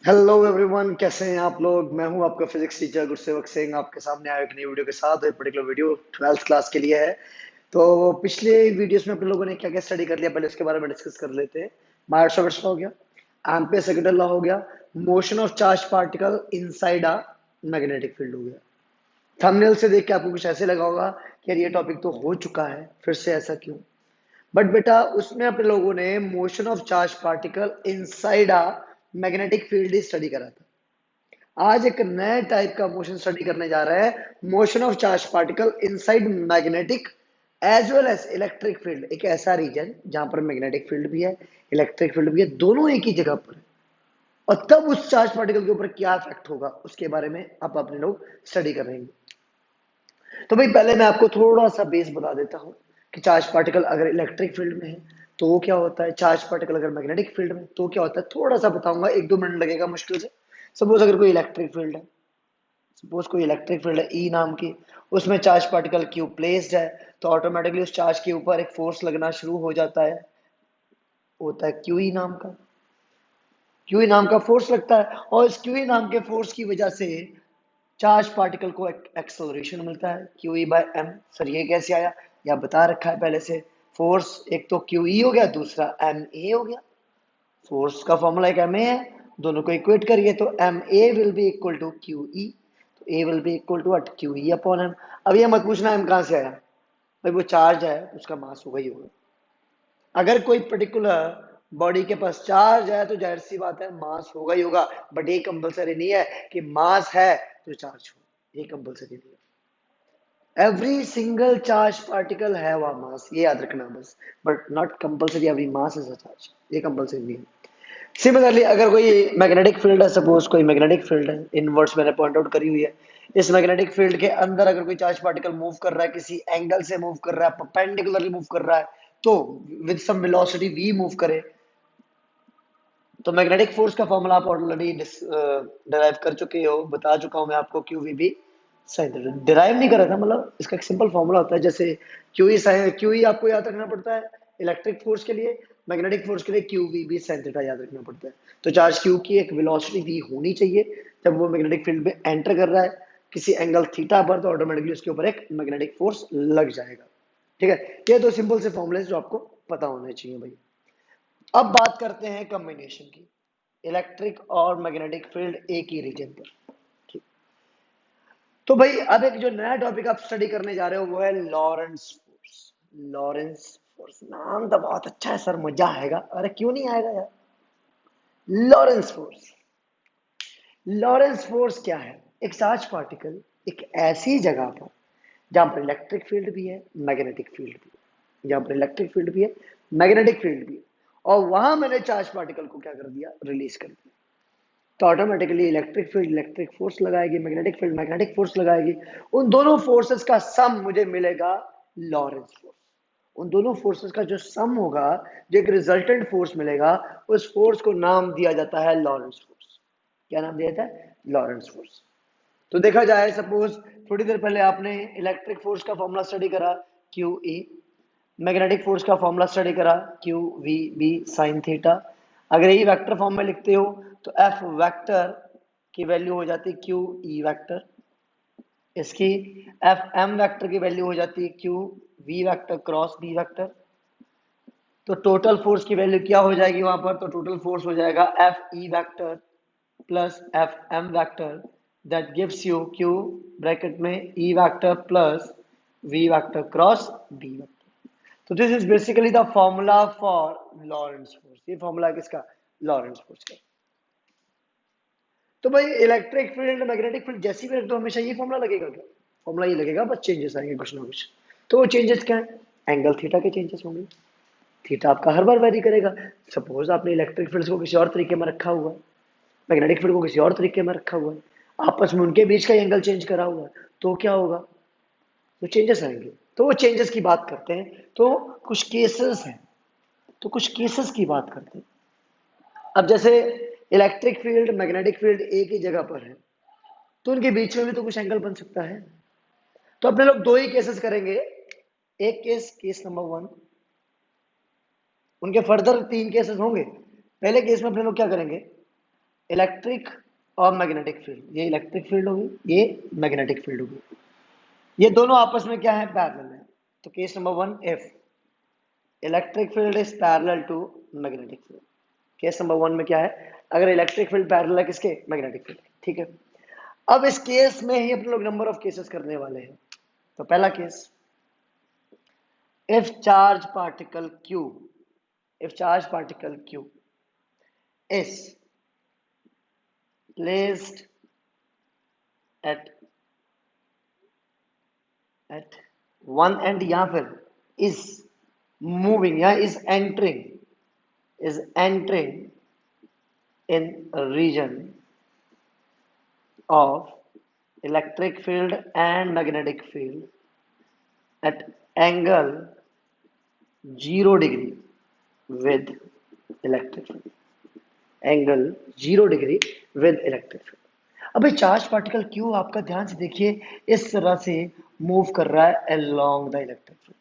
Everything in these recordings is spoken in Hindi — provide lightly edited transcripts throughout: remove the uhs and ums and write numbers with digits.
हेलो एवरीवन, कैसे हैं आप लोग। मैं हूं आपका फिजिक्स टीचर गुरसेवक सिंह, आपके सामने आया एक नई वीडियो के साथ। ये पर्टिकुलर वीडियो 12th क्लास के लिए है। तो पिछले वीडियोस में अपने लोगों ने क्या क्या स्टडी कर लिया, पहले उसके बारे में डिस्कस कर लेते हैं। मार्शल लॉ हो गया, एम्पियर सेकेंड लॉ हो गया, motion of charge particle inside a magnetic field हो गया। थंबनेल से देख के आपको कुछ ऐसे लगा होगा कि यार ये टॉपिक तो हो चुका है, फिर से ऐसा क्यों। बट बेटा, उसमें अपने लोगों ने motion of charge particle inside a magnetic field he study करा था। आज एक नए टाइप का मोशन स्टडी करने जा रहे हैं, motion of charge particle inside magnetic as well as electric field. एक ऐसा रीजन जहां पर मैग्नेटिक फील्ड भी है, इलेक्ट्रिक फील्ड भी है, दोनों एक ही जगह पर है। और तब उस चार्ज पार्टिकल के ऊपर क्या इफेक्ट होगा उसके बारे में आप अपने लोग स्टडी कर रहे हैं। तो भाई पहले मैं आपको थोड़ा सा बेस बता देता हूँ कि चार्ज पार्टिकल अगर इलेक्ट्रिक फील्ड में है तो वो क्या होता है, चार्ज पार्टिकल अगर मैग्नेटिक फील्ड में तो क्या होता है। थोड़ा सा बताऊंगा, 1-2 मिनट लगेगा मुश्किल से। सपोज अगर कोई इलेक्ट्रिक फील्ड है, सपोज कोई इलेक्ट्रिक फील्ड है ई नाम की, उसमें चार्ज पार्टिकल क्यू प्लेस्ड है, तो ऑटोमेटिकली उस चार्ज के ऊपर एक फोर्स लगना शुरू हो जाता है, होता है क्यू नाम का। क्यू नाम का फोर्स लगता है और इस क्यू नाम के फोर्स की वजह से चार्ज पार्टिकल को एक एक्सेलरेशन मिलता है Q E by M. Sir ये कैसे आया, या बता रखा है पहले से। फोर्स एक तो क्यू ई हो गया, दूसरा एम ए हो गया। फोर्स का फॉर्मूला एक एम ए है, दोनों को इक्वेट करिए तो M A will be equal to Q E. तो A will be equal to what, Q E upon M. अब ये मत पूछना एम कहां से आया, भाई वो चार्ज है, उसका मास होगा ही होगा। अगर कोई पर्टिकुलर बॉडी के पास चार्ज है तो जाहिर सी बात है मास होगा ही होगा। बट ये कंपलसरी नहीं है कि मास है तो चार्ज हो, ये कंपलसरी नहीं है। एवरी सिंगल चार्ज पार्टिकल है वह मास, ये याद रखना बस। But not compulsory every mass is a charge, ये कंपलसरी नहीं है। सिमिलरली अगर कोई मैग्नेटिक फील्ड है, सपोज कोई मैग्नेटिक फील्ड है, इनवर्ड्स मैंने पॉइंट आउट करी हुई है। इस मैग्नेटिक फील्ड के अंदर अगर कोई चार्ज पार्टिकल मूव कर रहा है, किसी एंगल से मूव कर रहा है, परपेंडिकुलरली मूव कर रहा है, तो with some velocity v move करे, तो मैग्नेटिक फोर्स का फॉर्मूला आप ऑलरेडी डिराइव कर चुके हो, बता चुका हूं मैं आपको, Q V B sine theta. Derive नहीं कर रहा था, मतलब इसका एक सिंपल फॉर्मूला होता है। जैसे Q E sine, Q E आपको याद रखना पड़ता है इलेक्ट्रिक फोर्स के लिए, मैग्नेटिक फोर्स के लिए Q V B sine theta याद रखना पड़ता है। तो चार्ज क्यू की एक वेलोसिटी वी होनी चाहिए जब वो मैग्नेटिक फील्ड में एंटर कर रहा है किसी एंगल थीटा पर, तो ऑटोमेटिकली उसके ऊपर एक मैग्नेटिक फोर्स लग जाएगा। ठीक है, ये दो सिंपल से फॉर्मूले जो आपको पता होने चाहिए भाई। अब बात करते हैं कॉम्बिनेशन की, इलेक्ट्रिक और मैग्नेटिक फील्ड एक ही रीजन पर। ठीक, तो भाई अब एक जो नया टॉपिक आप स्टडी करने जा रहे हो वो है लॉरेंस फोर्स। लॉरेंस फोर्स नाम तो बहुत अच्छा है सर, मजा आएगा। अरे क्यों नहीं आएगा यार। लॉरेंस फोर्स, लॉरेंस फोर्स क्या है, एक चार्ज पार्टिकल एक ऐसी जगह पर जहां पर इलेक्ट्रिक फील्ड भी है, मैग्नेटिक फील्ड भी है, जहां पर इलेक्ट्रिक फील्ड भी है, मैग्नेटिक फील्ड भी है, और वहां मैंने चार्ज पार्टिकल को क्या कर दिया, रिलीज कर दिया। तो automatically electric field electric force लगाएगी, मैग्नेटिक फील्ड मैग्नेटिक फोर्स लगाएगी। उन दोनों फोर्सेस का सम मुझे मिलेगा लॉरेंस फोर्स। उन दोनों फोर्सेस का जो सम होगा, जो एक रिजल्टेंट फोर्स मिलेगा, उस फोर्स को नाम दिया जाता है लॉरेंस फोर्स। क्या नाम दिया जाता है, लॉरेंस फोर्स। तो देखा जाए, सपोज थोड़ी देर पहले आपने इलेक्ट्रिक फोर्स का फॉर्मूला स्टडी करा, क्यू ई। मैग्नेटिक फोर्स का फॉर्मूला स्टडी करा, Q V B sine theta. अगर यही वेक्टर फॉर्म में लिखते हो तो एफ वेक्टर की वैल्यू हो जाती है क्यू ई वेक्टर, इसकी एफ एम वेक्टर की वैल्यू हो जाती है Q V vector cross B vector. तो टोटल फोर्स की वैल्यू क्या हो जाएगी वहां पर, तो टोटल फोर्स हो जाएगा F E vector plus F M vector, that gives you Q bracket में E vector plus V vector cross B vector. तो this is basically the formula for Lorentz force. ये फॉर्मूला किसका, लॉरेंस फोर्स का। तो भाई इलेक्ट्रिक फील्ड मैग्नेटिक फील्ड जैसी भी रख दो, हमेशा ये फॉर्मूला लगेगा क्या, फॉर्मूला ये लगेगा, बस चेंजेस आएंगे कुछ ना कुछ। तो वो चेंजेस क्या है, एंगल थीटा के चेंजेस होंगे। थीटा आपका हर बार वेरी करेगा। सपोज आपने इलेक्ट्रिक फील्ड को किसी और तरीके में रखा हुआ है, मैग्नेटिक फील्ड को किसी और तरीके में रखा हुआ है, आपस में उनके बीच का एंगल चेंज करा हुआ है, तो क्या होगा, तो चेंजेस आएंगे। तो वो चेंजेस की बात करते हैं, तो कुछ केसेस हैं, तो कुछ केसेस की बात करते हैं। अब जैसे इलेक्ट्रिक फील्ड मैग्नेटिक फील्ड एक ही जगह पर है, तो उनके बीच में भी तो कुछ एंगल बन सकता है। तो अपने लोग दो ही केसेस करेंगे। एक केस, केस नंबर 1, उनके फर्दर 3 केसेस होंगे। पहले केस में अपने लोग क्या करेंगे, इलेक्ट्रिक और मैग्नेटिक फील्ड, ये इलेक्ट्रिक फील्ड होगी, ये मैग्नेटिक फील्ड होगी, ये दोनों आपस में क्या है, पैरेलल है। तो case number 1 if electric field is parallel to magnetic field, case number 1 में क्या है, अगर इलेक्ट्रिक फील्ड पैरेलल है किसके, मैग्नेटिक फील्ड, ठीक है। अब इस केस में ही अपने लोग नंबर ऑफ केसेस करने वाले हैं। तो पहला case, if charge particle q if charge particle q is placed at one end या फिर is moving या is entering in a region of electric field and magnetic field at angle 0 degree with electric field, angle 0 degree with electric field. अभी चार्ज पार्टिकल क्यू आपका ध्यान से देखिए, इस तरह से मूव कर रहा है अलोंग द इलेक्ट्रिक फील्ड।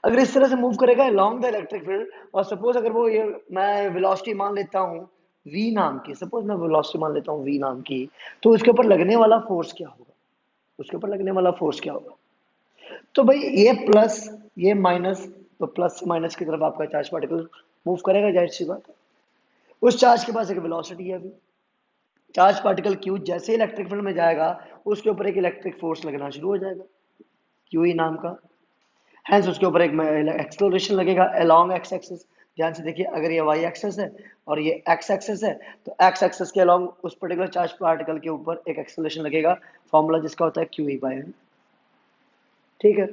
अगर इस तरह से मूव करेगा अलोंग द इलेक्ट्रिक फील्ड, और सपोज अगर वो ये मैं वेलोसिटी मान लेता हूँ v नाम की, सपोज मैं वेलोसिटी मान लेता हूँ v नाम की, तो उसके ऊपर लगने वाला फोर्स क्या होगा, उसके ऊपर लगने वाला फोर्स क्या होगा। तो भाई ये प्लस ये माइनस, तो प्लस से माइनस की तरफ आपका चार्ज पार्टिकल मूव करेगा, जाहिर सी बात है। उस चार्ज के पास एक वेलोसिटी है अभी, चार्ज पार्टिकल क्यू जैसे इलेक्ट्रिक फील्ड में जाएगा उसके ऊपर एक इलेक्ट्रिक फोर्स लगना शुरू हो जाएगा, क्यू ई नाम का। हैंस उसके ऊपर एक एक्सेलरेशन लगेगा अलोंग एक्स एक्सिस। ध्यान से देखिए, अगर ये वाई एक्सिस है और ये एक्स एक्सिस है, तो एक्स एक्सिस के अलोंग उस पर्टिकुलर चार्ज पार्टिकल के ऊपर एक एक्सेलरेशन लगेगा, फॉर्मूला जिसका होता है क्यू ई बाय एम, ठीक है।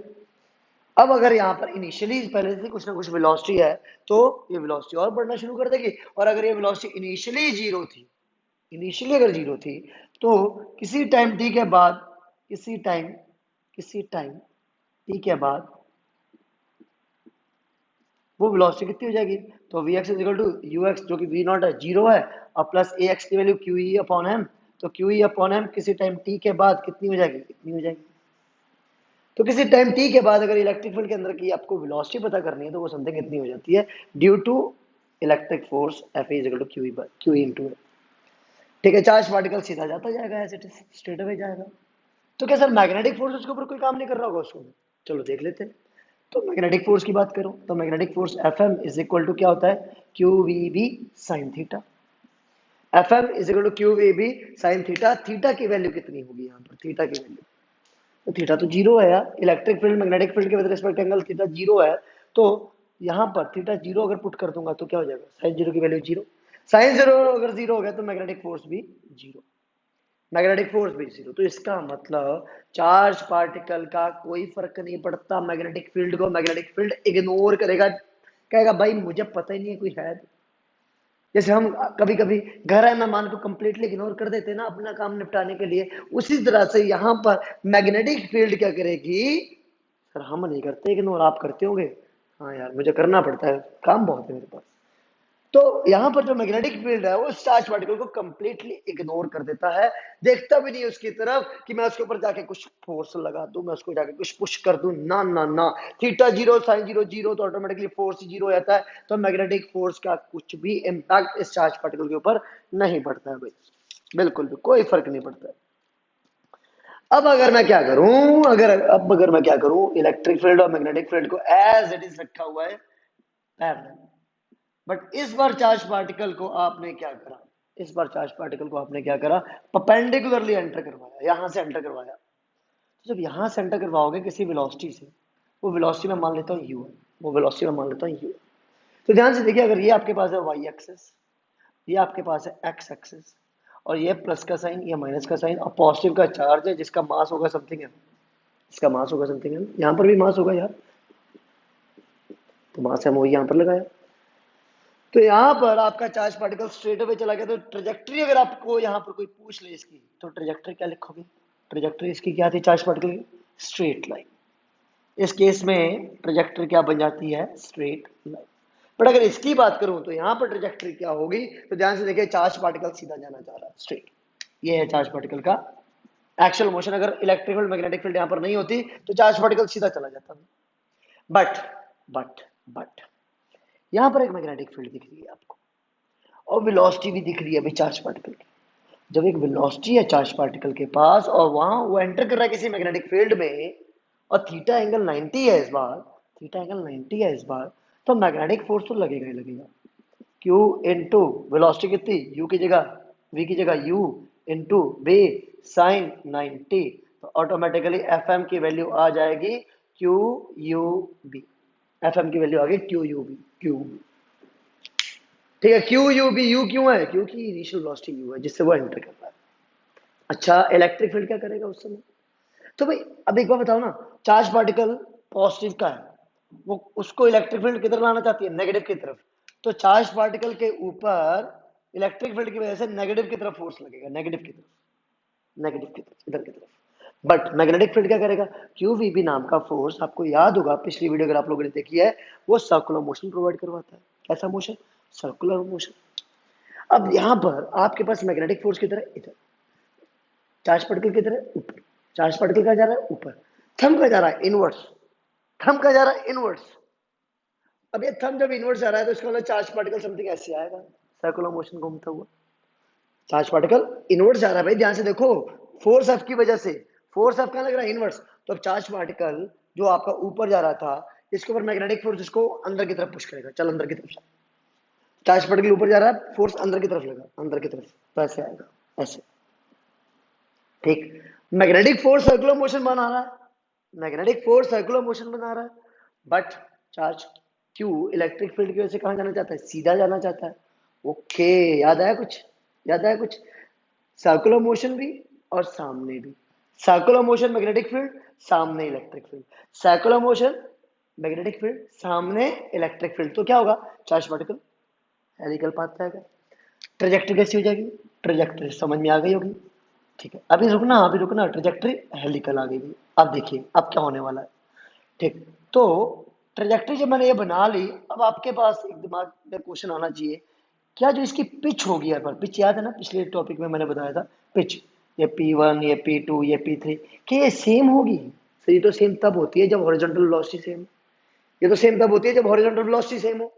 अब अगर यहाँ पर इनिशियली पहले से कुछ ना कुछ वेलोसिटी है, तो ये वेलोसिटी और बढ़ना शुरू कर देगी, और अगर ये वेलोसिटी इनिशियली जीरो थी, इनिशियली अगर जीरो थी, तो किसी टाइम टी के बाद, किसी टाइम टी के बाद वो वेलोसिटी कितनी हो जाएगी, तो V X is equal to U X, जो कि वी नॉट है, जीरो है, और प्लस ए एक्स की value Q E upon M, तो क्यू ई अपॉन एम किसी टाइम टी के बाद कितनी हो जाएगी, इतनी हो जाएगी। तो किसी टाइम टी के बाद अगर इलेक्ट्रिक फील्ड के अंदर की आपको वेलोसिटी पता करनी है, तो वो समथिंग इतनी हो जाती है, due to electric force F is equal to Q E into, ठीक है। चार्ज पार्टिकल सीधा जाता जाएगा, ऐसे स्ट्रेट अवे जाएगा। तो क्या सर मैग्नेटिक फोर्स उसके ऊपर कोई काम नहीं कर रहा होगा उसको, चलो देख लेते हैं। तो मैग्नेटिक फोर्स की बात करो, तो magnetic force F M is equal to क्या होता है, Q V B sine theta. F M is equal to Q V B sine theta. Theta की वैल्यू कितनी होगी यहाँ पर, थीटा की वैल्यू, तो थीटा तो जीरो है यार, इलेक्ट्रिक फील्ड मैग्नेटिक फील्ड के with respect angle theta zero है, तो यहाँ पर थीटा जीरो अगर पुट कर दूंगा तो क्या हो जाएगा, साइन जीरो की वैल्यू जीरो, साइन जीरो अगर जीरो हो गया तो मैग्नेटिक फोर्स भी जीरो, मैग्नेटिक फोर्स भी जीरो। तो इसका मतलब चार्ज पार्टिकल का कोई फर्क नहीं पड़ता, मैग्नेटिक फील्ड को मैग्नेटिक फील्ड इग्नोर करेगा, कहेगा भाई मुझे पता ही नहीं है कोई है। जैसे हम कभी कभी घर है मेहमान को कंप्लीटली इग्नोर कर देते हैं ना अपना काम निपटाने के लिए, उसी तरह से यहाँ पर मैग्नेटिक फील्ड क्या करेगी, सर हम नहीं करते इग्नोर, आप करते होंगे, हाँ यार मुझे करना पड़ता है, काम बहुत है मेरे पास। तो यहाँ पर जो मैग्नेटिक फील्ड है वो चार्ज पार्टिकल को कंप्लीटली इग्नोर कर देता है, देखता भी नहीं उसकी तरफ कि मैं उसके ऊपर जाके कुछ फोर्स लगा दूं, मैं उसको जाके कुछ पुश कर दूं, ना ना ना। Theta zero sine zero zero, तो ऑटोमेटिकली फोर्स जीरो हो जाता है, तो मैग्नेटिक फोर्स का कुछ भी इम्पैक्ट इस चार्ज पार्टिकल के ऊपर नहीं पड़ता है भाई, बिल्कुल भी कोई फर्क नहीं पड़ता है। अब अगर मैं क्या करूं, अगर मैं क्या करूं, इलेक्ट्रिक फील्ड और मैग्नेटिक फील्ड को एज इट इज रखा हुआ है पैरेलल, बट इस बार चार्ज पार्टिकल को आपने क्या करा, इस बार चार्ज पार्टिकल को आपने क्या करा, परपेंडिकुलरली एंटर करवाया, यहां से एंटर करवाया। तो जब यहां से एंटर करवाओगे किसी वेलोसिटी से, वो वेलोसिटी मैं मान लेता हूँ u है, वो वेलोसिटी मैं मान लेता हूँ u। तो ध्यान से देखिए, अगर ये आपके पास है y एक्सिस, ये आपके पास है x एक्सिस, और ये प्लस का साइन, ये माइनस का साइन, और पॉजिटिव का चार्ज है जिसका मास होगा समथिंग है, इसका मास होगा समथिंग है, यहाँ पर भी मास होगा यार, तो मास है वही यहाँ पर लगाया। तो यहाँ पर आपका चार्ज पार्टिकल स्ट्रेट अवे चला गया, तो ट्रेजेक्ट्री अगर आपको यहाँ पर कोई पूछ ले इसकी, तो ट्रेजेक्ट्री क्या लिखोगे, ट्रेजेक्ट्री इसकी क्या थी चार्ज पार्टिकल की, स्ट्रेट लाइन। इस केस में ट्रेजेक्ट्री क्या बन जाती है, स्ट्रेट लाइन। बट अगर इसकी बात करूं तो यहाँ पर ट्रेजेक्ट्री क्या होगी, तो ध्यान से देखिए, चार्ज पार्टिकल सीधा जाना चाह रहा है स्ट्रेट, ये है चार्ज पार्टिकल का एक्चुअल मोशन। अगर इलेक्ट्रिक फील्ड मैग्नेटिक फील्ड यहाँ पर नहीं होती तो चार्ज पार्टिकल सीधा चला जाता। बट बट बट यहाँ पर एक मैग्नेटिक फील्ड दिख रही है आपको, और वेलोसिटी भी दिख रही है अभी चार्ज पार्टिकल की। जब एक वेलोसिटी है चार्ज पार्टिकल के पास और वहां वो एंटर कर रहा है किसी मैग्नेटिक फील्ड में, और थीटा एंगल 90 है इस बार, थीटा एंगल 90 है इस बार, तो मैग्नेटिक फोर्स तो लगेगा ही लगेगा। क्यू इंटू वेलोसिटी कितनी, यू की जगह वी की जगह यू इंटू बी साइन 90, तो ऑटोमेटिकली एफ एम की वैल्यू आ जाएगी Q U B. F M की वैल्यू आ गई क्यू यू बी, क्यू, ठीक है। क्यू यू बी, यू क्यों है, क्योंकि इनिशियल वेलोसिटी यू है जिससे वो एंटर कर रहा है। अच्छा, इलेक्ट्रिक फील्ड क्या करेगा उस समय? तो भाई अब एक बार बताओ ना, चार्ज पार्टिकल पॉजिटिव का है, वो उसको इलेक्ट्रिक फील्ड किधर लाना चाहती है, नेगेटिव की तरफ। तो चार्ज पार्टिकल के ऊपर इलेक्ट्रिक फील्ड की वजह से नेगेटिव की तरफ फोर्स लगेगा, नेगेटिव की तरफ, नेगेटिव की तरफ, इधर की तरफ। बट मैग्नेटिक फील्ड क्या करेगा, क्यूवीबी नाम का फोर्स, आपको याद होगा पिछली वीडियो अगर आप लोगों ने देखी है, वो सर्कुलर मोशन प्रोवाइड करवाता है। कैसा मोशन, सर्कुलर मोशन। अब यहां पर आपके पास मैग्नेटिक फोर्स किधर है, इधर। चार्ज पार्टिकल किधर है, ऊपर। चार्ज पार्टिकल कहाँ जा रहा है, ऊपर। थंब का जा रहा है इनवर्स, थंब का जा रहा है इनवर्स। अब ये थंब जब इनवर्स जा रहा है तो इसका मतलब चार्ज पार्टिकल समथिंग ऐसे आएगा, सर्कुलर मोशन घूमता हुआ। चार्ज पार्टिकल इनवर्स जा रहा है भाई, ध्यान से देखो, फोर्स एफ की वजह से। फोर्स एफ कहां लग रहा है, इनवर्स। तो अब चार्ज पार्टिकल जो आपका ऊपर जा रहा था, इसके ऊपर मैग्नेटिक फोर्स इसको अंदर की तरफ पुश करेगा, चल अंदर की तरफ। चार्ज पार्टिकल ऊपर जा रहा है, फोर्स अंदर की तरफ लगा, अंदर की तरफ, तो ऐसे आएगा, ऐसे। ठीक। मैग्नेटिक फोर्स सर्कुलर मोशन बना रहा है, मैग्नेटिक फोर्स सर्कुलर मोशन बना रहा है। But charge Q electric field की वजह से कहां जाना चाहता है, सीधा जाना चाहता है। ओके, याद आया कुछ, याद आया कुछ। सर्कुलर मोशन भी और सामने भी। सर्कुलर मोशन मैग्नेटिक फील्ड, सामने electric field. Circular motion magnetic field, सामने इलेक्ट्रिक फील्ड, तो क्या होगा, चार्ज पार्टिकल हेलिकल पाथ जाएगा। ट्रेजेक्ट्री कैसी हो जाएगी, ट्रेजेक्ट्री समझ में आ गई होगी। ठीक है, अभी रुकना, अभी रुकना, ट्रेजेक्ट्री हेलिकल आ गई। अब देखिए अब क्या होने वाला है। ठीक। तो ट्रेजेक्ट्री जब मैंने ये बना ली, अब आपके पास एक दिमाग में क्वेश्चन आना चाहिए, क्या जो इसकी पिच होगी, यार पर पिच याद है ना, पिछले टॉपिक में मैंने बताया था पिच, ये P1, ये P2, ये P3, क्या ये सेम होगी? तो ये तो सेम तब होती है जब हॉरिजॉन्टल वेलोसिटी सेम, ये तो सेम तब होती है जब हॉरिजॉन्टल वेलोसिटी सेम हो।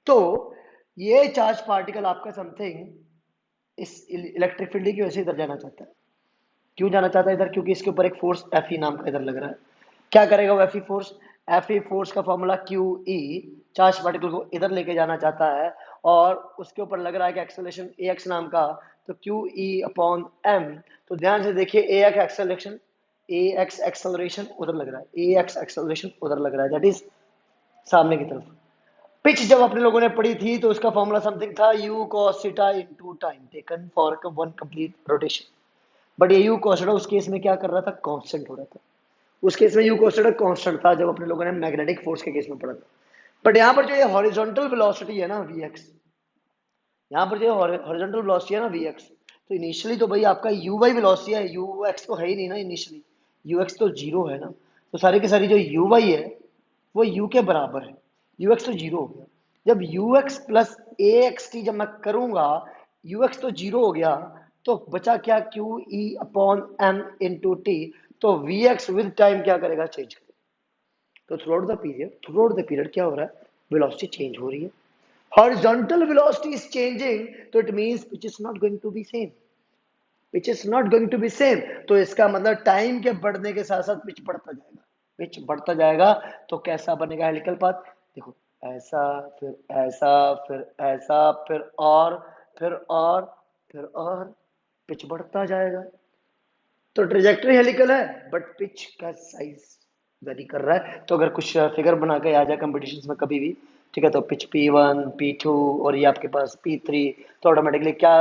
तो ये चार्ज पार्टिकल आपका समथिंग इस इलेक्ट्रिक फील्ड की वजह से इधर जाना चाहता है। क्यों जाना चाहता है इधर, क्योंकि इसके ऊपर एक फोर्स एफ ई नाम का इधर लग रहा है। क्या करेगा वो F E force, F E force का formula Q E, charge particle को इधर लेके जाना चाहता है, और उसके ऊपर लग रहा है कि एक्सेलरेशन ए एक्स नाम का, तो क्यू ई अपॉन एम। तो ध्यान से देखिए, ए एक्स एक्सेलरेशन, ए एक्स एक्सेलरेशन उधर लग रहा है, ए एक्स एक्सेलरेशन उधर लग रहा है, दैट इज सामने की तरफ। पिच जब अपने लोगों ने पढ़ी थी तो उसका फॉर्मूला समथिंग था u cos theta into time taken for one complete rotation. But ये यू कॉन्स्टेंट उस केस में क्या कर रहा था, कांस्टेंट हो रहा था। उस केस में यू कॉन्स्टेंट कांस्टेंट था जब अपने लोगों ने मैग्नेटिक फोर्स के केस में पढ़ा था। बट यहाँ पर जो ये हॉरिजॉन्टल वेलोसिटी है ना vx, यहाँ पर जो हॉरिजॉन्टल वेलोसिटी है ना vx, तो इनिशियली तो भाई आपका यू वाई वेलोसिटी है, ux तो है ही नहीं ना इनिशियली, ux तो जीरो है ना। तो सारी की सारी जो यू वाई है वो u के बराबर है, ux तो जीरो हो गया। जब ux plus A x T जब मैं करूंगा, ux तो जीरो हो गया, तो बचा क्या, Q E upon M into T. तो वी एक्स विद टाइम क्या करेगा, चेंज करेगा। तो थ्रू आउट द पीरियड क्या हो रहा है, वेलोसिटी चेंज हो रही है। हॉरिजॉन्टल वेलोसिटी इज चेंजिंग, तो it means which is not going to be same, pitch is not going to be same. तो इसका मतलब टाइम के बढ़ने के साथ साथ पिच बढ़ता जाएगा, पिच बढ़ता जाएगा। तो कैसा बनेगा हेलिकल पाथ, देखो, ऐसा, फिर ऐसा, फिर ऐसा, फिर और, फिर और, फिर और, पिच बढ़ता जाएगा। तो ट्रेजेक्टरी हेलिकल है, बट पिच का साइज वेरी कर रहा है। तो अगर कुछ फिगर बना के आ जाए कंपटीशन में कभी भी, ठीक है, तो पिच P1, P2 और ये आपके पास P3, तो ऑटोमेटिकली क्या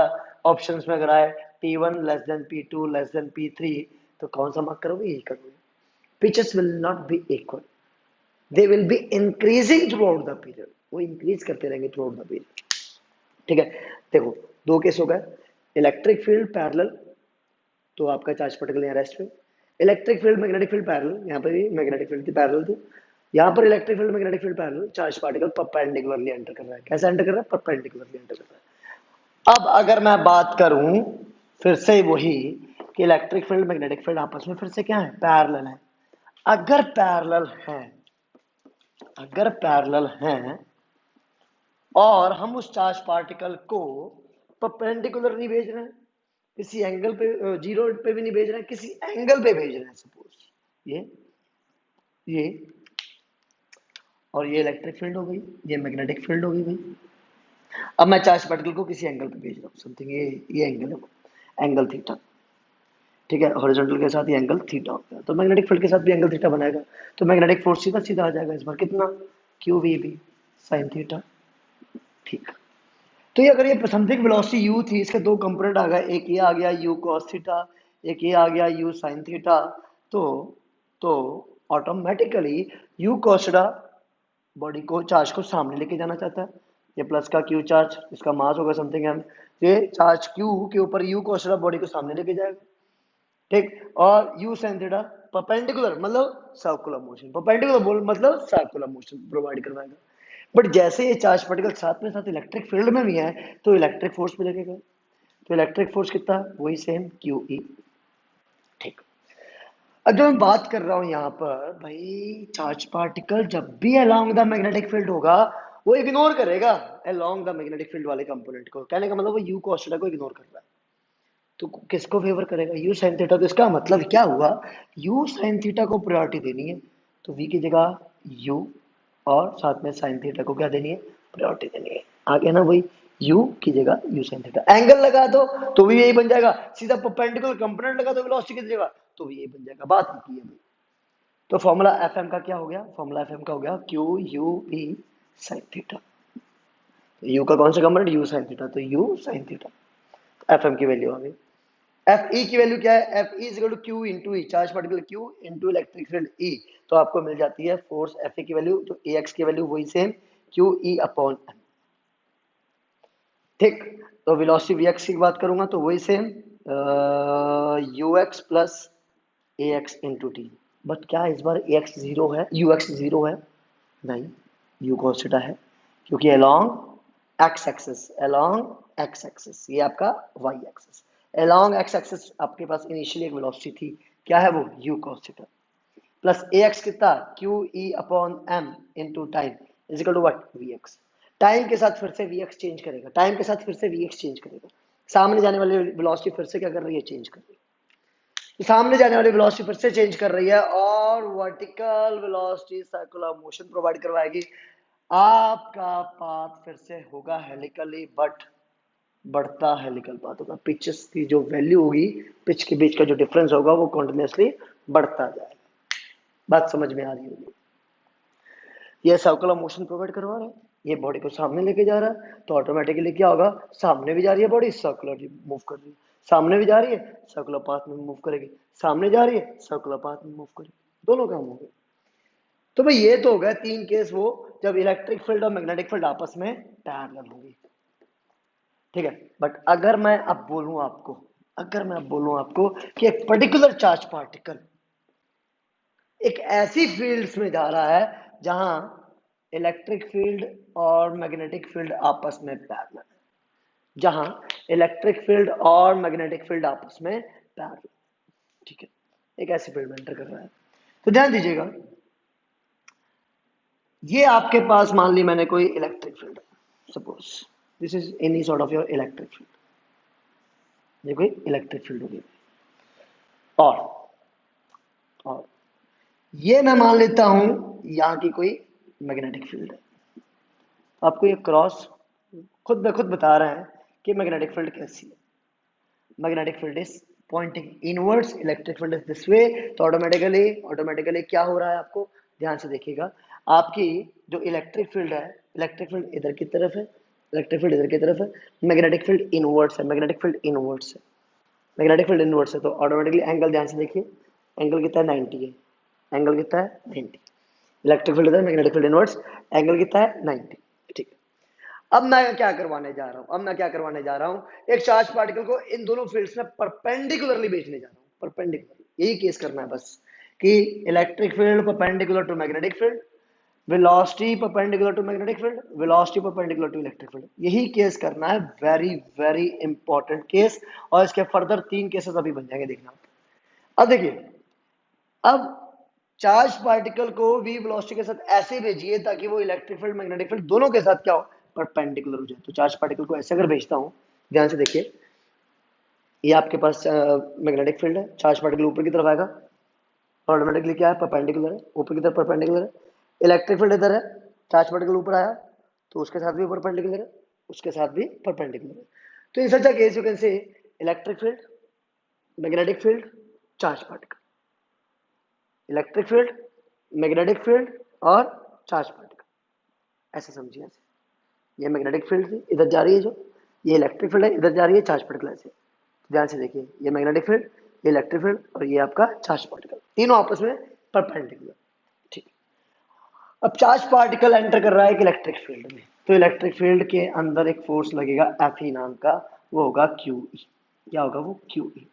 ऑप्शंस में अगर आए P1 less than P2 less than P3, तो कौन सा मार्क करोगे, यही करोगे। Pitches will not be equal, they will be increasing through out the period, वो इंक्रीज करते रहेंगे थ्रू आउट द पीरियड। ठीक है, देखो दो केस हो गए, इलेक्ट्रिक फील्ड पैरेलल, तो आपका चार्ज पार्टिकल यहाँ रेस्ट पे, electric field magnetic field parallel, यहाँ पर भी मैग्नेटिक फील्ड पैरेलल थी, यहाँ पर electric field magnetic field parallel, charge particle perpendicularly enter कर रहा है। कैसा एंटर कर रहा है, परपेंडिकुलरली एंटर कर रहा है। अब अगर मैं बात करूं फिर से वही, कि इलेक्ट्रिक फील्ड मैग्नेटिक फील्ड आपस में फिर से क्या है, पैरेलल है। अगर पैरेलल है, अगर पैरेलल है, और हम उस चार्ज पार्टिकल को परपेंडिकुलर नहीं भेज रहे हैं, किसी एंगल पे, जीरो पे भी नहीं भेज रहे हैं, किसी एंगल पे भेज रहे हैं, सपोज ये और ये इलेक्ट्रिक फील्ड हो गई, ये मैग्नेटिक फील्ड हो गई भाई। अब मैं चार्ज पार्टिकल को किसी एंगल पे भेज रहा हूँ, समथिंग ये एंगल है, एंगल थीटा, ठीक है, हॉरिजॉन्टल के साथ ये एंगल थीटा होता है, तो मैग्नेटिक फील्ड के साथ भी एंगल थीटा बनाएगा, तो मैग्नेटिक फोर्स सीधा सीधा आ जाएगा इस बार, कितना, Q V B sine theta, ठीक। तो ये अगर ये समथिंग वेलोसिटी u थी, इसके दो कंपोनेंट आ गए, एक ये आ गया u cos थीटा, एक ये आ गया u sin थीटा, तो तो automatically u cos theta body को, चार्ज को सामने लेके जाना चाहता है, ये प्लस का q चार्ज, इसका मास होगा समथिंग m, ये चार्ज q के ऊपर u cos थीटा बॉडी को सामने लेके जाएगा, ठीक। और u sin थीटा परपेंडिकुलर मतलब सर्कुलर मोशन, परपेंडिकुलर बोल मतलब सर्कुलर मोशन प्रोवाइड करवाएगा। बट जैसे ये चार्ज पार्टिकल साथ में साथ इलेक्ट्रिक फील्ड में भी है, तो इलेक्ट्रिक फोर्स भी लगेगा, तो इलेक्ट्रिक फोर्स कितना है, वही सेम क्यू ई, ठीक। अब जब मैं बात कर रहा हूं यहाँ पर भाई, चार्ज पार्टिकल जब भी अलोंग द मैग्नेटिक फील्ड होगा, वो इग्नोर करेगा अलोंग द मैग्नेटिक फील्ड वाले कंपोनेंट को, कहने का मतलब वो यू cos थीटा को इग्नोर कर रहा है, तो किसको फेवर करेगा, यू साइन थीटा, तो इसका मतलब क्या हुआ, यू साइन थीटा को प्रायोरिटी देनी है, तो वी की जगह यू और साथ में साइन थीटा को क्या देनी है, प्रायोरिटी देनी है, आ गया ना वही, यू की जगह यू साइन थीटा, एंगल लगा दो तो भी यही बन जाएगा, सीधा परपेंडिकुलर कंपोनेंट लगा दो वेलोसिटी की जगह तो भी यही बन जाएगा, बात ही की है भाई। तो फॉर्मूला एफ एम का क्या हो गया, फॉर्मूला एफ एम का हो गया Q U E sine theta, U का कौन सा कंपोनेंट, यू साइन थीटा, तो U sine theta, F M की वैल्यू आ गई। एफ ई की वैल्यू क्या है, F E is to Q into E, charge particle Q into electric field E, तो आपको मिल जाती है फोर्स एफ ए की वैल्यू, तो ए एक्स की वैल्यू वही same Q E upon M, ठीक। तो वेलोसिटी वी एक्स की बात करूंगा तो वही same U X plus A X into T, but क्या इस बार ए एक्स जीरो है, यू एक्स जीरो है, नहीं, यू cos थीटा है, क्योंकि along X axis, along X axis, ये आपका Y axis, along X axis आपके पास इनिशियली एक वेलोसिटी थी, क्या है वो, U cos theta plus A X कितना, Q E upon M into time is equal to what, we x, time के साथ फिर से वी एक्स चेंज करेगा, टाइम के साथ फिर से वी एक्स चेंज करेगा, सामने जाने वाली वेलोसिटी फिर से क्या कर रही है, चेंज कर रही है, तो सामने जाने वाली वेलोसिटी फिर से चेंज कर रही है, और vertical velocity circular motion provide करवाएगी, आपका पाथ फिर से होगा हेलिकली, बट बढ़ता हेलिकल पाथ होगा, पिचेस की जो वैल्यू होगी, पिच के बीच का जो डिफरेंस होगा वो कॉन्टिन्यूसली बढ़ता जाएगा, बात समझ में आ रही होगी। ये सर्कुलर मोशन प्रोवाइड करवा रहा है, ये बॉडी को सामने लेके जा रहा है, तो ऑटोमेटिकली क्या होगा, सामने भी जा रही है बॉडी, सर्कुलर मूव कर रही है, सामने भी जा रही है, सर्कुलर पाथ में मूव करेगी, सामने जा रही है, सर्कुलर पाथ में मूव करेगी, दोनों काम हो गए। तो भाई ये तो हो गया तीन केस, वो जब इलेक्ट्रिक फील्ड और मैग्नेटिक फील्ड आपस में पैरेलल होंगी, ठीक है। बट अगर मैं अब बोलूं आपको, अगर मैं अब बोलूं आपको कि एक पर्टिकुलर चार्ज पार्टिकल एक ऐसी फील्ड्स में जा रहा है जहां इलेक्ट्रिक फील्ड और मैग्नेटिक फील्ड आपस में पैरेलल है, जहां इलेक्ट्रिक फील्ड और मैग्नेटिक फील्ड आपस में पैरेलल, ठीक है, एक ऐसी फील्ड में एंटर कर रहा है, तो ध्यान दीजिएगा, ये आपके पास मान ली मैंने कोई electric field, suppose this is any sort of your electric field, ये कोई इलेक्ट्रिक फील्ड होगी, और और ये मैं मान लेता हूं यहाँ की कोई मैग्नेटिक फील्ड है, आपको ये क्रॉस खुद ब खुद बता रहे हैं कि मैग्नेटिक फील्ड कैसी है, magnetic field is pointing inwards, electric field is this way, तो ऑटोमेटिकली क्या हो रहा है, आपको ध्यान से देखिएगा, आपकी जो इलेक्ट्रिक फील्ड है, इलेक्ट्रिक फील्ड इधर की तरफ है, इलेक्ट्रिक फील्ड इधर की तरफ है, मैग्नेटिक फील्ड इनवर्ड्स है, मैग्नेटिक फील्ड इनवर्ड्स है, मैग्नेटिक फील्ड इनवर्ड्स है, तो ऑटोमेटिकली एंगल ध्यान से देखिए, एंगल कितना है, 90 है, एंगल कितना है, 90, इलेक्ट्रिक फील्ड इधर, मैग्नेटिक फील्ड इनवर्ड्स, एंगल कितना है, 90, ठीक। अब मैं क्या करवाने जा रहा हूं, अब मैं क्या करवाने जा रहा हूं, एक चार्ज पार्टिकल को इन दोनों फील्ड्स में परपेंडिकुलरली भेजने जा रहा हूं, परपेंडिकुलर, यही केस करना है बस, कि electric field perpendicular to magnetic field, velocity perpendicular to magnetic field, velocity perpendicular to electric field, यही केस करना है, वेरी वेरी इंपॉर्टेंट केस, और इसके फर्दर तीन केसेस अभी बन जाएंगे, देखना। अब देखिए, अब चार्ज पार्टिकल को v वेलोसिटी के साथ ऐसे भेजिए ताकि वो इलेक्ट्रिक फील्ड मैग्नेटिक फील्ड दोनों के साथ क्या हो, परपेंडिकुलर हो जाए। तो चार्ज पार्टिकल को ऐसे अगर भेजता हूँ, ध्यान से देखिए, ये आपके पास मैग्नेटिक फील्ड है, चार्ज पार्टिकल ऊपर की तरफ आएगा, ऑटोमेटिकली क्या है, परपेंडिकुलर है, ऊपर की तरफ परपेंडिकुलर है। इलेक्ट्रिक फील्ड इधर है, चार्ज पार्टिकल ऊपर आया तो उसके साथ भी परपेंडिकुलर है, उसके साथ भी परपेंडिकुलर है। तो in such a case you can say electric field, magnetic field, charge particle, electric field, magnetic field और चार्ज पार्टिकल, ऐसा समझिए। ऐसे ये मैग्नेटिक फील्ड थी, इधर जा रही है जो, ये इलेक्ट्रिक फील्ड है, इधर जा रही है चार्ज पार्टिकल। ऐसे ध्यान से देखिए, ये मैग्नेटिक फील्ड, ये इलेक्ट्रिक फील्ड और ये आपका चार्ज पार्टिकल, तीनों आपस में परपेंडिकुलर। ठीक, अब चार्ज पार्टिकल एंटर कर रहा है एक इलेक्ट्रिक फील्ड में, तो इलेक्ट्रिक फील्ड के अंदर एक फोर्स लगेगा एफ ई नाम का, वो होगा क्यू ई। क्या होगा वो? Q E.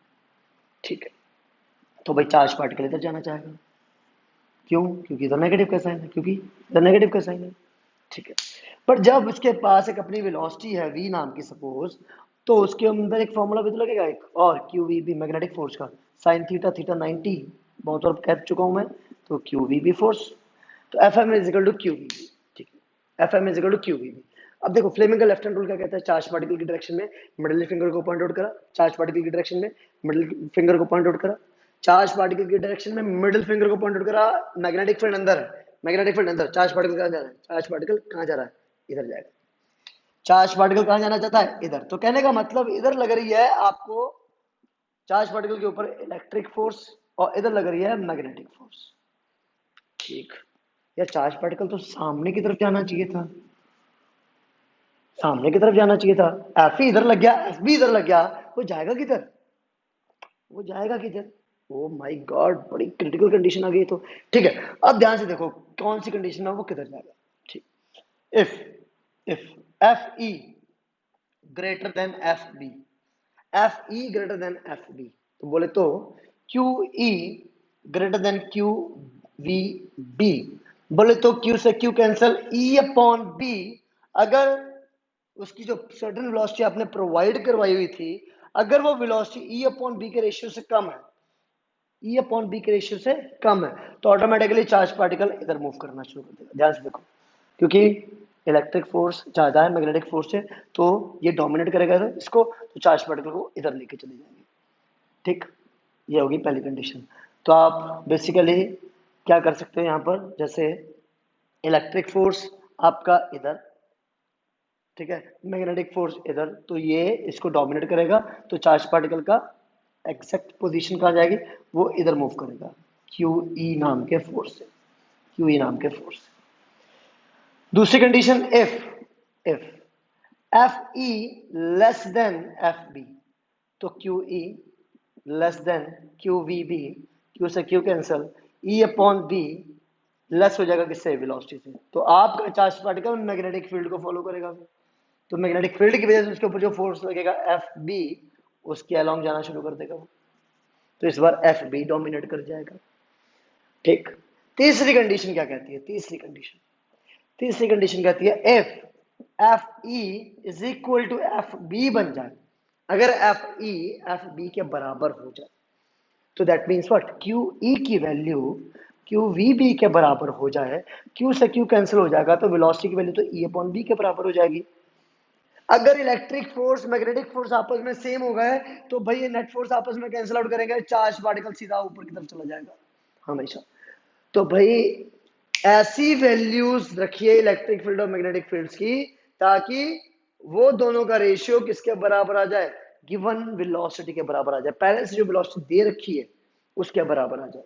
ठीक है, तो भाई चार्ज पार्टिकल इधर जाना चाहेगा, क्यों? क्योंकि इधर नेगेटिव का साइन है, क्योंकि इधर नेगेटिव का साइन है। ठीक है, पर जब उसके पास एक अपनी वेलोसिटी है v नाम की सपोज, तो उसके अंदर एक फॉर्मूला भी तो लगेगा एक और, Q V B magnetic force का, साइन थीटा थीटा 90, बहुत बार कह चुका हूं मैं। तो क्यू वी बी फोर्स, तो F M is equal to Q V B. ठीक है, F M is equal to Q V B. अब देखो फ्लेमिंग का लेफ्ट हैंड रूल क्या कहता है, चार्ज पार्टिकल की डायरेक्शन में मिडिल फिंगर को पॉइंट आउट करा, चार्ज पार्टिकल की डायरेक्शन में मिडिल फिंगर को पॉइंट आउट करा, चार्ज पार्टिकल की डायरेक्शन में मिडिल फिंगर को पॉइंट आउट करा, मैग्नेटिक फील्ड अंदर है, मैग्नेटिक फील्ड अंदर, चार्ज पार्टिकल कहां जा रहा है, चार्ज पार्टिकल कहां जा रहा है, इधर जाएगा। चार्ज पार्टिकल कहां जाना चाहता है, इधर। तो कहने का मतलब इधर लग रही है आपको चार्ज पार्टिकल के ऊपर इलेक्ट्रिक फोर्स और इधर लग रही है मैग्नेटिक फोर्स। ठीक, यार चार्ज पार्टिकल तो सामने की तरफ जाना चाहिए था, सामने की तरफ जाना चाहिए था, एफ ही इधर लग गया, एफ भी इधर लग गया, वो जाएगा किधर, वो जाएगा किधर? ओ माय गॉड, बड़ी क्रिटिकल कंडीशन आ गई तो। ठीक है, अब ध्यान से देखो कौन सी कंडीशन है, वो किधर जाएगा। ठीक, if if F E greater than F B, F E greater than F B, तो बोले तो Q E greater than Q V B, बोले तो क्यू से Q cancel, E upon B, अगर उसकी जो सर्टेन वेलोसिटी आपने प्रोवाइड करवाई हुई थी, अगर वो वेलोसिटी ई अपॉन बी के रेशियो से कम है, ई अपॉन बी के रेशियो से कम है, तो ऑटोमेटिकली चार्ज पार्टिकल इधर मूव करना शुरू कर देगा। ध्यान से देखो, क्योंकि इलेक्ट्रिक फोर्स ज्यादा है मैग्नेटिक फोर्स से, तो ये डोमिनेट करेगा इधर इसको, तो चार्ज पार्टिकल को इधर लेके चले जाएंगे। ठीक, ये होगी पहली कंडीशन। तो आप बेसिकली क्या कर सकते हो यहाँ पर, जैसे इलेक्ट्रिक फोर्स आपका इधर, ठीक है, मैग्नेटिक फोर्स इधर, तो ये इसको डोमिनेट करेगा, तो चार्ज पार्टिकल का एग्जैक्ट पोजीशन कहाँ जाएगी, वो इधर मूव करेगा क्यू ई नाम के फोर्स से, क्यू ई नाम के फोर्स से। दूसरी condition, if F E less than F B, तो Q E less than Q V B, Q से Q cancel, E upon B less हो जाएगा किससे, वेलोसिटी से, तो आपका चार्ज पार्टिकल मैग्नेटिक फील्ड को फॉलो करेगा, तो मैग्नेटिक फील्ड की वजह से उसके ऊपर जो फोर्स लगेगा एफ बी, उसके अलोंग जाना शुरू कर देगा वो, तो इस बार एफ बी डोमिनेट कर जाएगा। ठीक, तीसरी कंडीशन क्या कहती है, तीसरी कंडीशन कहती है if F E is equal to F B बन जाए, अगर एफ ई एफ बी के बराबर हो जाए, तो दैट मीन्स व्हाट, क्यू ई की वैल्यू क्यू वी बी के बराबर हो जाए, क्यू से क्यू कैंसिल हो जाएगा, तो वेलोसिटी की वैल्यू तो ई अपॉन बी के बराबर हो जाएगी। अगर इलेक्ट्रिक फोर्स मैग्नेटिक फोर्स आपस में सेम हो गए, तो भाई ये नेट फोर्स आपस में कैंसिल आउट करेंगे, चार्ज पार्टिकल सीधा ऊपर की तरफ चला जाएगा हमेशा। तो भाई ऐसी वैल्यूज रखिए इलेक्ट्रिक फील्ड और मैग्नेटिक फील्ड्स की, ताकि वो दोनों का रेशियो किसके बराबर आ जाए, गिवन वेलोसिटी के बराबर आ जाए, पहले से जो वेलोसिटी दे रखी है उसके बराबर आ जाए।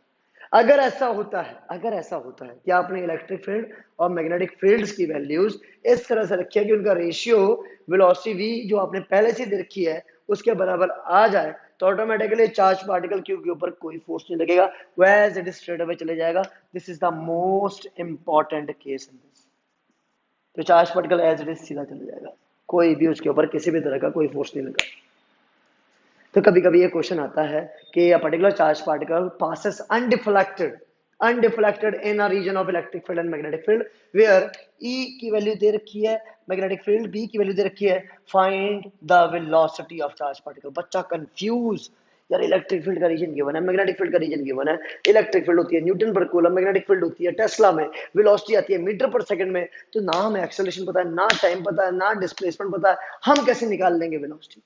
अगर ऐसा होता है कि आपने इलेक्ट्रिक फील्ड और मैग्नेटिक फील्ड्स की वैल्यूज इस तरह से रखी है कि उनका रेशियो वेलोसिटी v जो आपने पहले से दे रखी है उसके बराबर आ जाए, तो ऑटोमेटिकली चार्ज पार्टिकल क्यू के ऊपर कोई फोर्स नहीं लगेगा, वह इट स्ट्रेट अवे चले जाएगा। This is the most important case in this. तो charge particle as it is सीधा चले जाएगा, कोई भी उसके ऊपर किसी भी तरह का कोई फोर्स नहीं लगा। तो कभी कभी ये क्वेश्चन आता है कि a particular charge particle passes undeflected in a region of electric field and magnetic field where E की वैल्यू दे रखी है, मैग्नेटिक फील्ड B की वैल्यू दे रखी है, find the velocity of charge particle. बच्चा कंफ्यूज यार इलेक्ट्रिक फील्ड का रीजन गिवन है, मैग्नेटिक फील्ड का रीजन गिवन है, इलेक्ट्रिक फील्ड होती है न्यूटन पर कूलम, मैग्नेटिक फील्ड होती है टेस्ला में, वेलोसिटी आती है मीटर पर सेकंड में, तो ना हमें एक्सेलरेशन पता है, ना टाइम पता है, ना डिस्प्लेसमेंट पता है, हम कैसे निकाल लेंगे वेलोसिटी?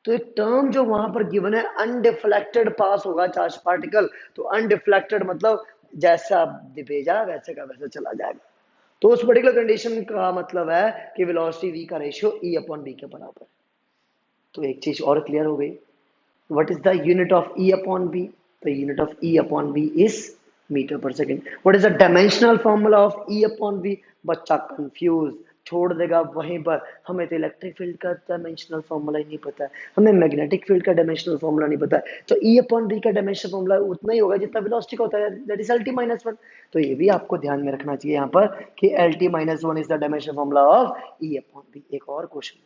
तो एक टर्म जो वहां पर गिवन है, अनडिफ्लेक्टेड पास होगा चार्ज पार्टिकल, तो अनडिफ्लेक्टेड मतलब जैसा भेजा वैसे का वैसे चला जाएगा। तो उस पर्टिकुलर कंडीशन का मतलब है कि वेलोसिटी v का रेशियो e अपॉन b के बराबर है। तो एक चीज और क्लियर हो गई, what is the unit of e upon b? The unit of e upon b is meter per second. What is the dimensional formula of e upon b? बच्चा कंफ्यूज छोड़ देगा वहीं पर, हमें तो इलेक्ट्रिक फील्ड का डायमेंशनल फॉर्मूला ही नहीं पता है, हमें मैग्नेटिक फील्ड का डायमेंशनल फॉर्मूला नहीं पता है, तो e अपॉन b का डायमेंशनल फॉर्मूला उतना ही होगा जितना वेलोसिटी का होता है, that is lt minus one. तो ये भी आपको ध्यान में रखना चाहिए यहाँ पर कि lt minus one is the dimensional formula of e upon b। एक और क्वेश्चन,